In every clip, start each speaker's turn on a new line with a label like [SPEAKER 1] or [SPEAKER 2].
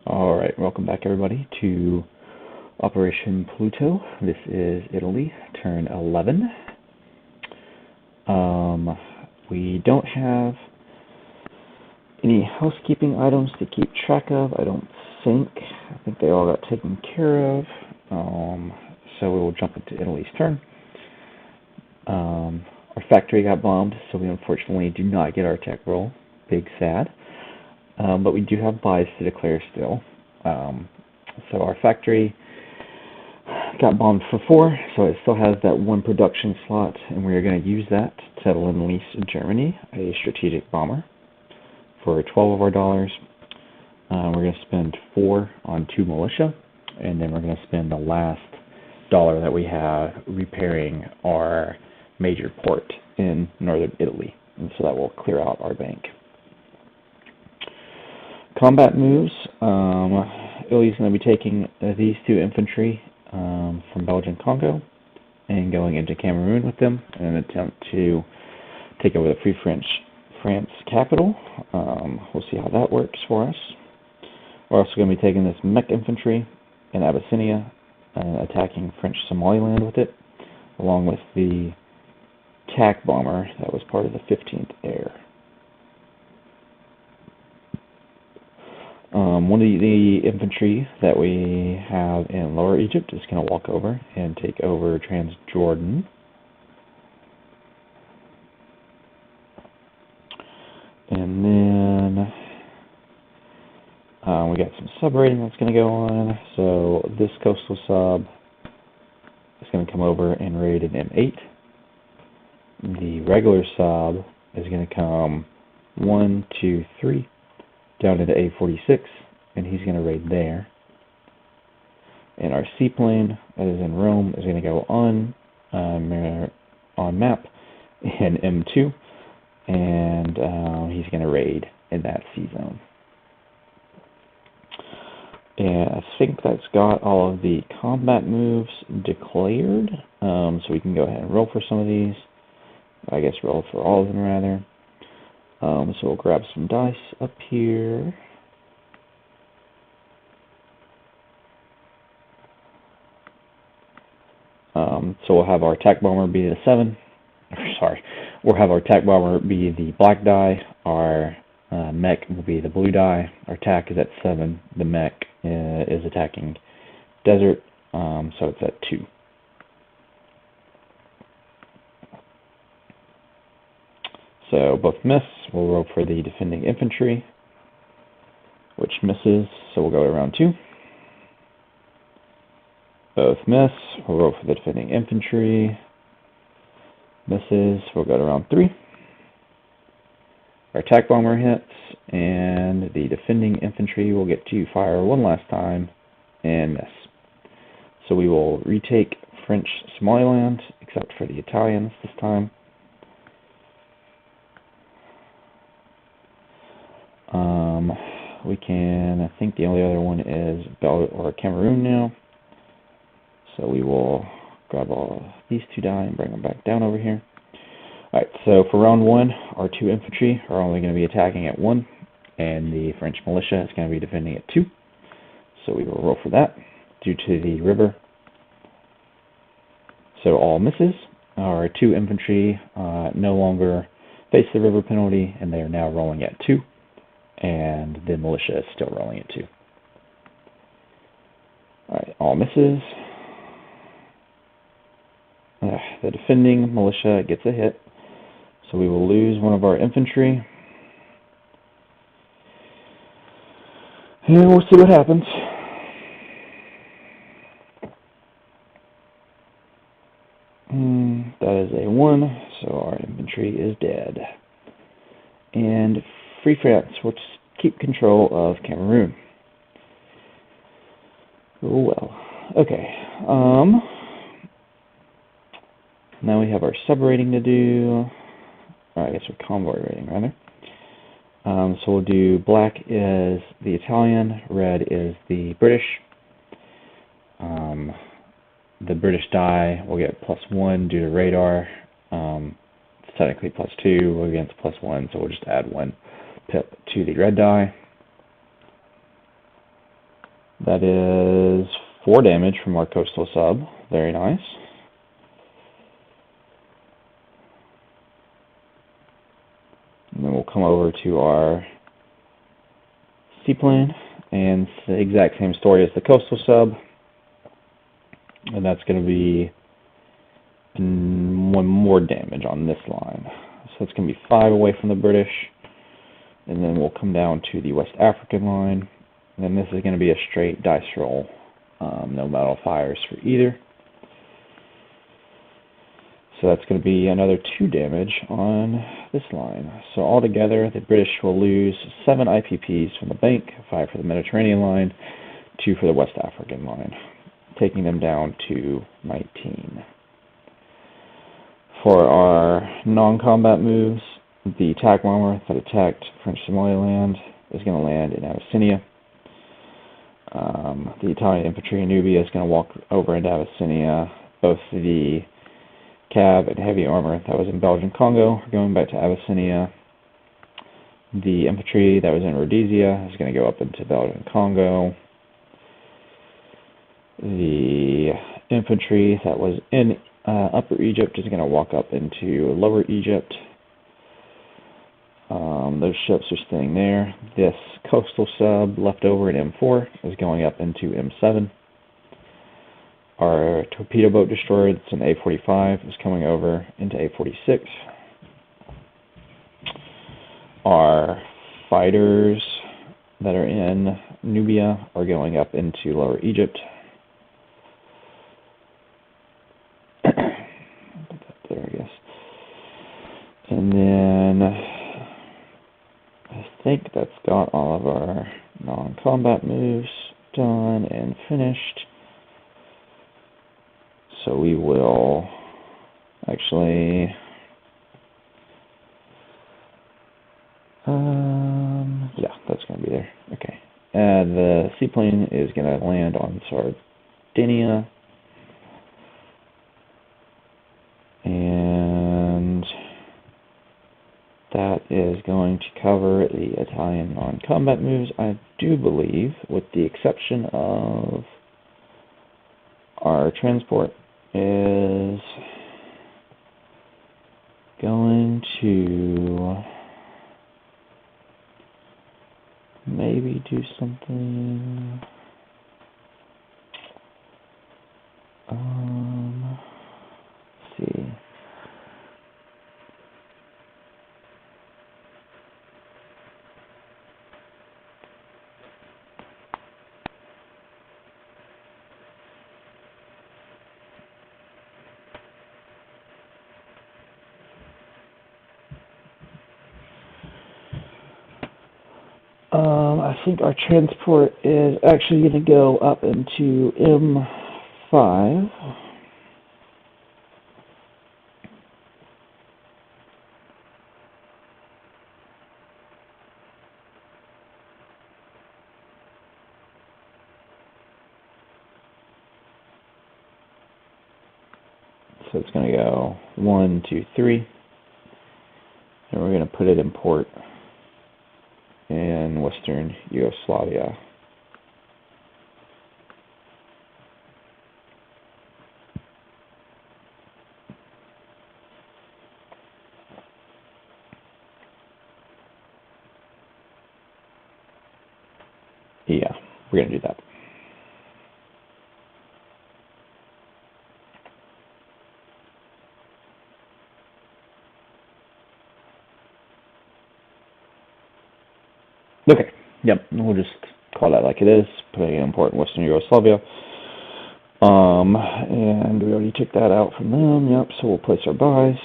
[SPEAKER 1] Alright, welcome back everybody to Operation Pluto. This is Italy, turn 11. We don't have any housekeeping items to keep track of, I don't think. I think they all got taken care of. So we will jump into Italy's turn. Our factory got bombed, so we unfortunately do not get our tech roll. Big sad. But we do have buys to declare still. So our factory got bombed for 4, so it still has that 1 production slot, and we are going to use that to settle in lease in Germany, a strategic bomber, for 12 of our dollars. We're going to spend 4 on 2 militia, and then we're going to spend the last dollar that we have repairing our major port in northern Italy, and so that will clear out our bank. Combat moves. Italy's going to be taking these 2 infantry from Belgian Congo and going into Cameroon with them in an attempt to take over the Free France capital. We'll see how that works for us. We're also going to be taking this mech infantry in Abyssinia and attacking French Somaliland with it, along with the TAC bomber that was part of the 15th Air. One of the infantry that we have in Lower Egypt is going to walk over and take over Transjordan. And then we got some sub rating that's going to go on. So this coastal sub is going to come over and raid an M8. The regular sub is going to come 1, 2, 3 down into A46, and he's going to raid there. And our seaplane that is in Rome is going to go on map in M2, and he's going to raid in that sea zone. And I think that's got all of the combat moves declared, so we can go ahead and roll for some of these. I guess roll for all of them rather. So we'll grab some dice up here. So we'll have our attack bomber be the 7. We'll have our attack bomber be the black die. Our mech will be the blue die. Our attack is at 7. The mech is attacking desert, so it's at 2. So both miss. We'll roll for the defending infantry, which misses, so we'll go to round 2. Both miss. We'll roll for the defending infantry. Misses. We'll go to round 3. Our attack bomber hits, and the defending infantry will get to fire 1 last time and miss. So we will retake French Somaliland, except for the Italians this time. We can, I think the only other one is Cameroon now. So we will grab all these 2 die and bring them back down over here. Alright, so for round 1, our 2 infantry are only going to be attacking at 1, and the French militia is going to be defending at 2. So we will roll for that due to the river. So all misses. Our 2 infantry no longer face the river penalty, and they are now rolling at 2. And the militia is still rolling at 2. Alright, all misses. The defending militia gets a hit, so we will lose 1 of our infantry. And we'll see what happens. That is a 1, so our infantry is dead. And Free France will keep control of Cameroon. Oh well. Okay. Now we have our sub rating to do. I guess our convoy rating rather. So we'll do black is the Italian, red is the British. The British die will get +1 due to radar. It's technically +2 against +1, so we'll just add 1 pip to the red die. That is 4 damage from our coastal sub. Very nice. And then we'll come over to our seaplane, and it's the exact same story as the coastal sub. And that's going to be 1 more damage on this line. So it's going to be 5 away from the British. And then we'll come down to the West African line. And then this is going to be a straight dice roll. No modifiers for either. So that's going to be another 2 damage on this line. So altogether, the British will lose 7 IPPs from the bank, 5 for the Mediterranean line, 2 for the West African line, taking them down to 19. For our non-combat moves, the attack bomber that attacked French Somaliland is going to land in Abyssinia. The Italian infantry in Nubia is going to walk over into Abyssinia. Both the cab and heavy armor that was in Belgian Congo are going back to Abyssinia. The infantry that was in Rhodesia is going to go up into Belgian Congo. The infantry that was in Upper Egypt is going to walk up into Lower Egypt. Those ships are staying there. This coastal sub left over in M4 is going up into M7. Our torpedo boat destroyer that's in A45 is coming over into A46. Our fighters that are in Nubia are going up into Lower Egypt. Put that there, I guess. And then I think that's got all of our non-combat moves done and finished. So we will actually yeah, that's going to be there. Okay. The seaplane is going to land on Sardinia. And that is going to cover the Italian non-combat moves, I do believe, with the exception of our transport is going to maybe do something. Let's see. I think our transport is actually going to go up into M5. So it's going to go 1, 2, 3. And we're going to put it in port in Western Yugoslavia. Yeah, we're going to do that. Okay, yep, we'll just call that like it is, putting it in port in Western Yugoslavia. And we already took that out from them, yep, so we'll place our buys.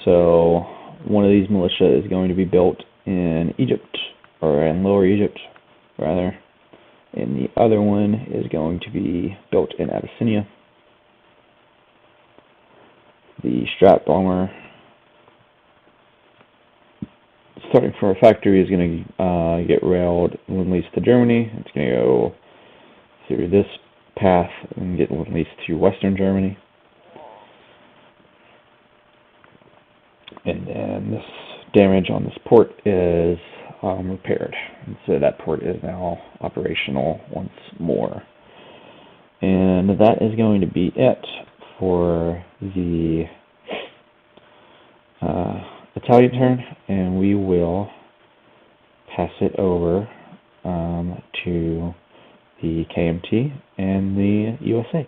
[SPEAKER 1] So one of these militia is going to be built in Egypt, or in Lower Egypt, rather. And the other one is going to be built in Abyssinia. The Strat bomber, starting from our factory, is going to get railed and leased to Germany. It's going to go through this path and get leased to Western Germany. And then this damage on this port is repaired. And so that port is now operational once more. And that is going to be it for the Italian turn, and we will pass it over to the KMT and the USA.